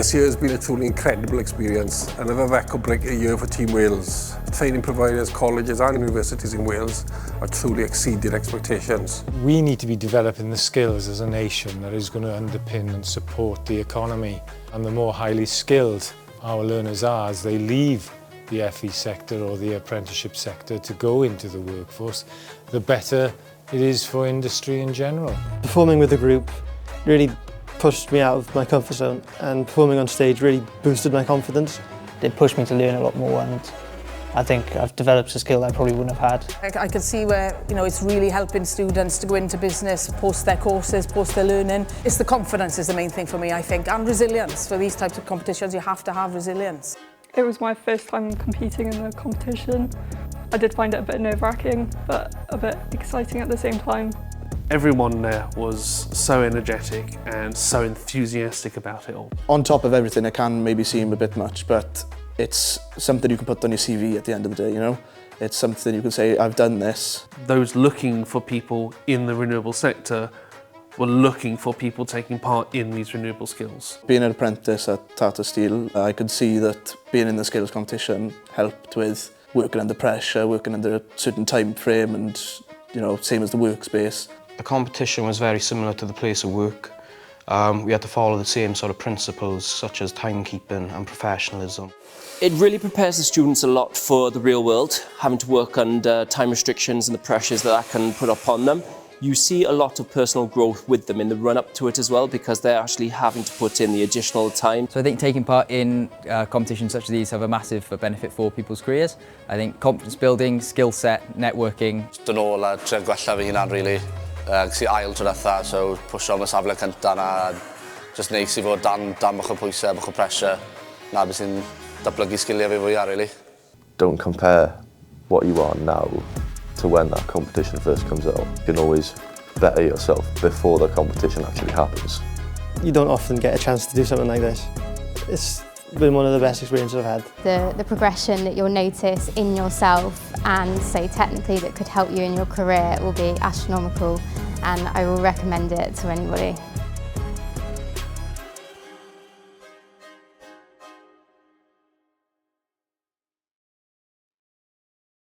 This year has been a truly incredible experience. Another record-breaking year for Team Wales. Training providers, colleges and universities in Wales have truly exceeded expectations. We need to be developing the skills as a nation that is going to underpin and support the economy. And the more highly skilled our learners are as they leave the FE sector or the apprenticeship sector to go into the workforce, the better it is for industry in general. Performing with the group really pushed me out of my comfort zone, and performing on stage really boosted my confidence. It pushed me to learn a lot more, and I think I've developed a skill I probably wouldn't have had. I can see where it's really helping students to go into business, post their courses, post their learning. It's the confidence is the main thing for me, I think, and resilience. For these types of competitions, you have to have resilience. It was my first time competing in the competition. I did find it a bit nerve-wracking, but a bit exciting at the same time. Everyone there was so energetic and so enthusiastic about it all. On top of everything, it can maybe seem a bit much, but it's something you can put on your CV at the end of the day, It's something you can say, I've done this. Those looking for people in the renewable sector were looking for people taking part in these renewable skills. Being an apprentice at Tata Steel, I could see that being in the skills competition helped with working under pressure, working under a certain time frame and, same as the workspace. The competition was very similar to the place of work. We had to follow the same sort of principles such as timekeeping and professionalism. It really prepares the students a lot for the real world, having to work under time restrictions and the pressures that can put upon them. You see a lot of personal growth with them in the run-up to it as well, because they're actually having to put in the additional time. So I think taking part in competitions such as these have a massive benefit for people's careers. I think confidence building, skill set, networking. Dyn nhw a trio gwella fi hunan, really. Gysi ail tro ddatha, so pwysio am y safle cynta na, just neis I fod dan bach o pwysau, bach o pressure. Na beth sy'n datblygu sgiliau fi fwyaf, really. Don't compare what you are now to when that competition first comes out. You can always better yourself before the competition actually happens. You don't often get a chance to do something like this. It's been one of the best experiences I've had. The progression that you'll notice in yourself and say technically that could help you in your career will be astronomical, and I will recommend it to anybody.